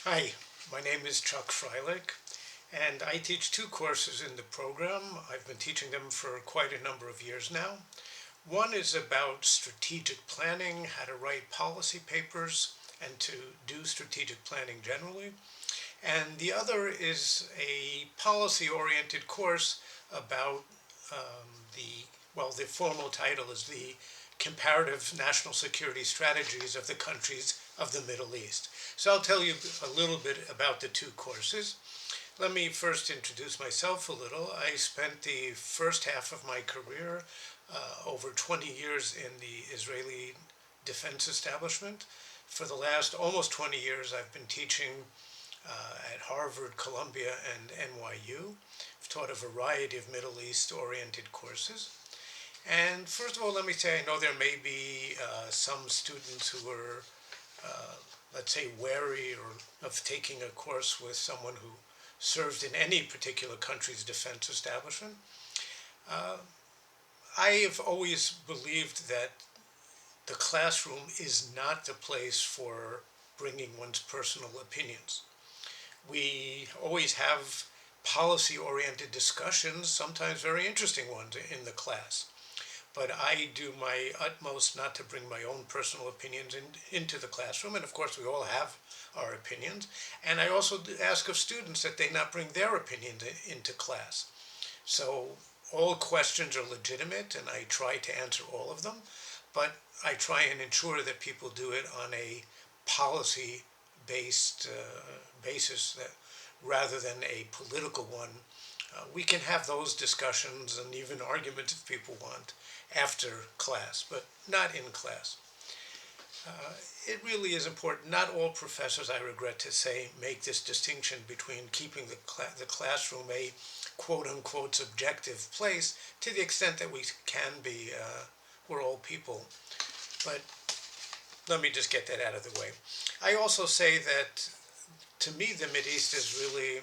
Hi, my name is Chuck Freilich, and I teach two courses in the program. I've been teaching them for quite a number of years now. One is about strategic planning, how to write policy papers, and to do strategic planning generally. And the other is a policy-oriented course about the formal title is the Comparative National Security Strategies of the Countries of the Middle East. So I'll tell you a little bit about the two courses. Let me first introduce myself a little. I spent the first half of my career, over 20 years in the Israeli defense establishment. For the last almost 20 years, I've been teaching at Harvard, Columbia, and NYU. I've taught a variety of Middle East oriented courses. And first of all, let me say I know there may be some students who are, let's say, wary of taking a course with someone who served in any particular country's defense establishment. Uh, I have always believed that the classroom is not the place for bringing one's personal opinions. We always have policy oriented discussions, sometimes very interesting ones in the class. But I do my utmost not to bring my own personal opinions into the classroom. And of course, we all have our opinions. And I also ask of students that they not bring their opinions into class. So all questions are legitimate, and I try to answer all of them. But I try and ensure that people do it on a policy-based basis rather than a political one. We can have those discussions and even arguments if people want after class, but not in class. It really is important. Not all professors, I regret to say, make this distinction between keeping the classroom a quote-unquote subjective place to the extent that we can be. We're all people. But let me just get that out of the way. I also say that to me the Mideast is really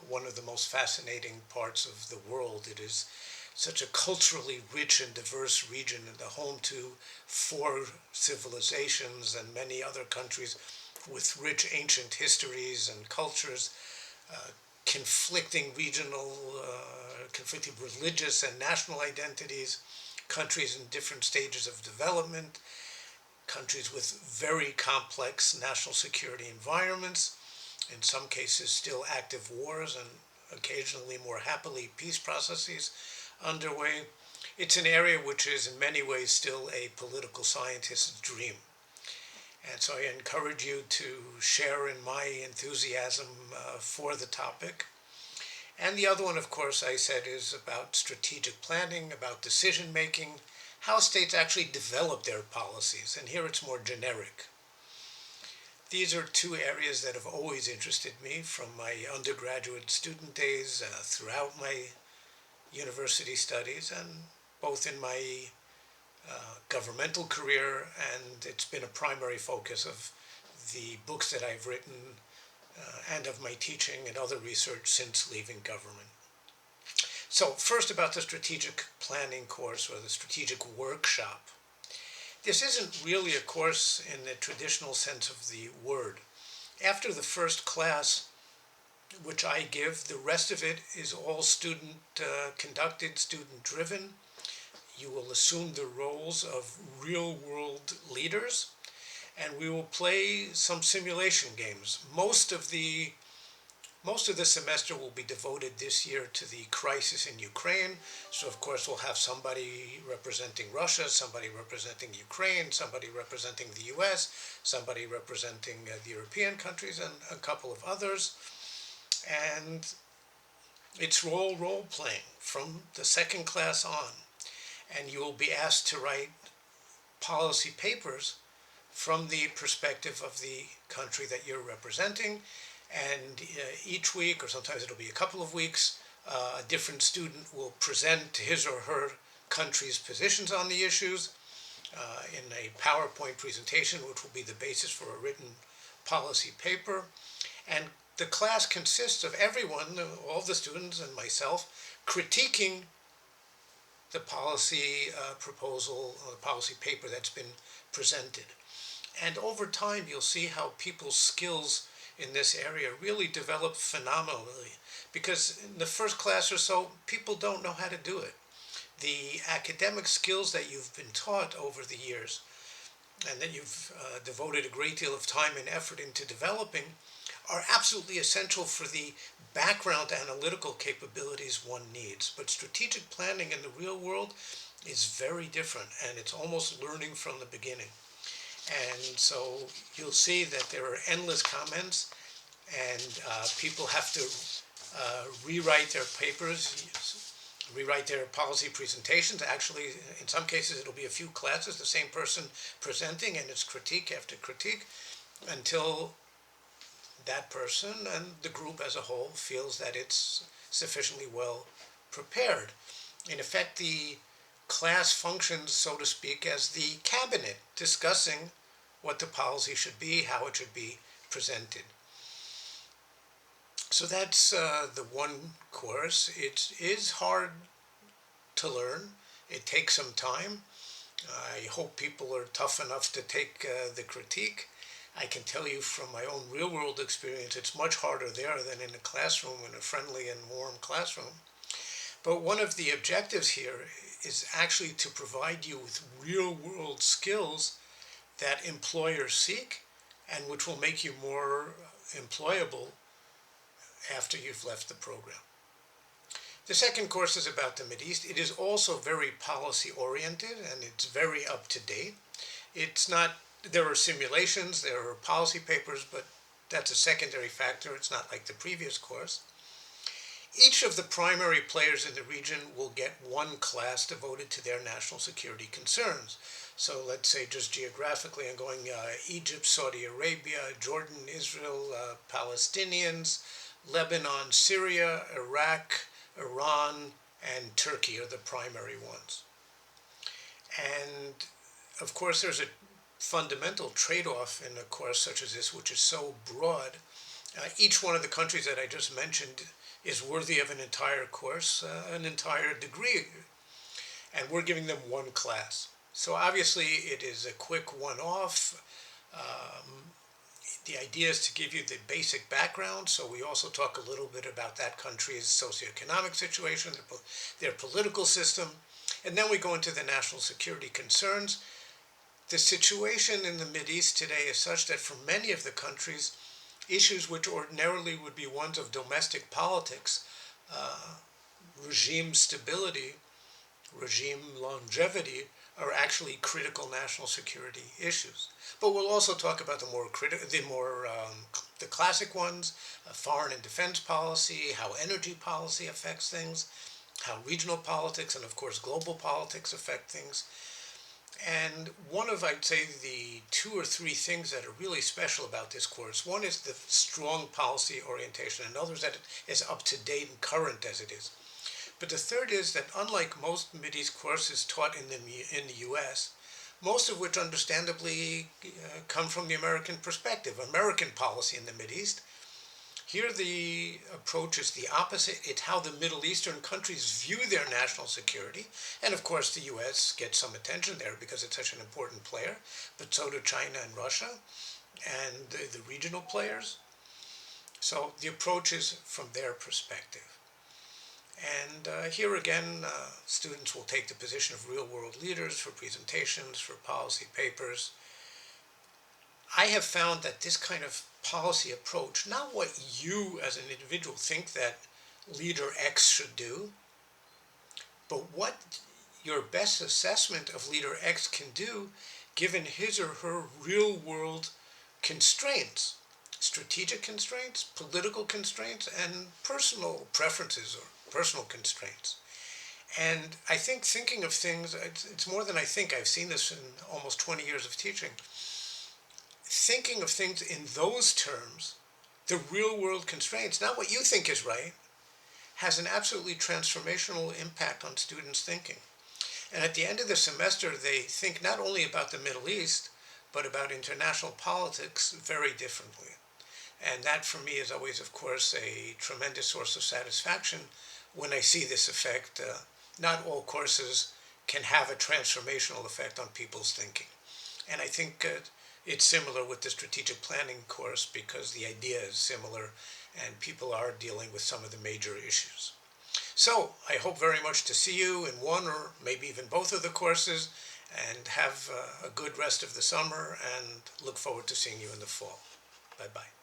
one of the most fascinating parts of the world. It is such a culturally rich and diverse region and the home to four civilizations and many other countries with rich ancient histories and cultures, uh, conflicting religious and national identities, countries in different stages of development, countries with very complex national security environments, in some cases still active wars and occasionally more happily peace processes underway. It's an area which is in many ways still a political scientist's dream. And so I encourage you to share in my enthusiasm for the topic. And the other one, of course, I said is about strategic planning, about decision making, how states actually develop their policies. And here it's more generic. These are two areas that have always interested me from my undergraduate student days throughout my university studies and both in my governmental career, and it's been a primary focus of the books that I've written and of my teaching and other research since leaving government. So first about the strategic planning course or the strategic workshop. This isn't really a course in the traditional sense of the word. After the first class, which I give, the rest of it is all student conducted, student driven. You will assume the roles of real world leaders, and we will play some simulation games. Most of the semester will be devoted this year to the crisis in Ukraine. So, of course, we'll have somebody representing Russia, somebody representing Ukraine, somebody representing the US, somebody representing the European countries, and a couple of others. And it's role playing from the second class on. And you will be asked to write policy papers from the perspective of the country that you're representing. And each week, or sometimes it'll be a couple of weeks, a different student will present his or her country's positions on the issues in a PowerPoint presentation, which will be the basis for a written policy paper. And the class consists of everyone, all the students and myself, critiquing the policy proposal, or the policy paper that's been presented. And over time, you'll see how people's skills in this area really develop phenomenally, because in the first class or so, people don't know how to do it. The academic skills that you've been taught over the years and that you've devoted a great deal of time and effort into developing are absolutely essential for the background analytical capabilities one needs. But strategic planning in the real world is very different, and it's almost learning from the beginning. And so you'll see that there are endless comments, and people have to rewrite their papers, rewrite their policy presentations. Actually, in some cases, it'll be a few classes, the same person presenting, and it's critique after critique, until that person and the group as a whole feels that it's sufficiently well prepared. In effect, the class functions, so to speak, as the cabinet discussing what the policy should be, how it should be presented. So that's the one course. It is hard to learn. It takes some time. I hope people are tough enough to take the critique. I can tell you from my own real-world experience, it's much harder there than in a classroom, in a friendly and warm classroom. But one of the objectives here is actually to provide you with real-world skills that employers seek and which will make you more employable after you've left the program. The second course is about the Mideast. It is also very policy-oriented, and it's very up-to-date. It's not, there are simulations, there are policy papers, but that's a secondary factor. It's not like the previous course. Each of the primary players in the region will get one class devoted to their national security concerns. So let's say just geographically, I'm going Egypt, Saudi Arabia, Jordan, Israel, Palestinians, Lebanon, Syria, Iraq, Iran, and Turkey are the primary ones. And of course, there's a fundamental trade-off in a course such as this, which is so broad. Each one of the countries that I just mentioned is worthy of an entire course, an entire degree, and we're giving them one class. So obviously it is a quick one-off. The idea is to give you the basic background, so we also talk a little bit about that country's socioeconomic situation, their political system, and then we go into the national security concerns. The situation in the Mideast today is such that for many of the countries, issues which ordinarily would be ones of domestic politics, regime stability, regime longevity, are actually critical national security issues. But we'll also talk about the classic ones, foreign and defense policy, how energy policy affects things, how regional politics and of course global politics affect things. And one of, I'd say, the 2 or 3 things that are really special about this course, one is the strong policy orientation, and others that it is up to date and current as it is. But the third is that unlike most Mideast courses taught in the US, most of which understandably come from the American perspective, American policy in the Mideast, here the approach is the opposite. It's how the Middle Eastern countries view their national security. And of course the US gets some attention there because it's such an important player, but so do China and Russia and the regional players. So the approach is from their perspective. And here again, students will take the position of real-world leaders for presentations, for policy papers. I have found that this kind of policy approach, not what you as an individual think that leader X should do, but what your best assessment of leader X can do given his or her real-world constraints, strategic constraints, political constraints, and personal preferences or personal constraints. And I think thinking of things, it's more than I think. I've seen this in almost 20 years of teaching. Thinking of things in those terms, the real-world constraints, not what you think is right, has an absolutely transformational impact on students' thinking. And at the end of the semester, they think not only about the Middle East, but about international politics very differently. And that, for me, is always, of course, a tremendous source of satisfaction when I see this effect. Not all courses can have a transformational effect on people's thinking. And I think it's similar with the strategic planning course because the idea is similar and people are dealing with some of the major issues. So I hope very much to see you in one or maybe even both of the courses, and have a good rest of the summer, and look forward to seeing you in the fall. Bye-bye.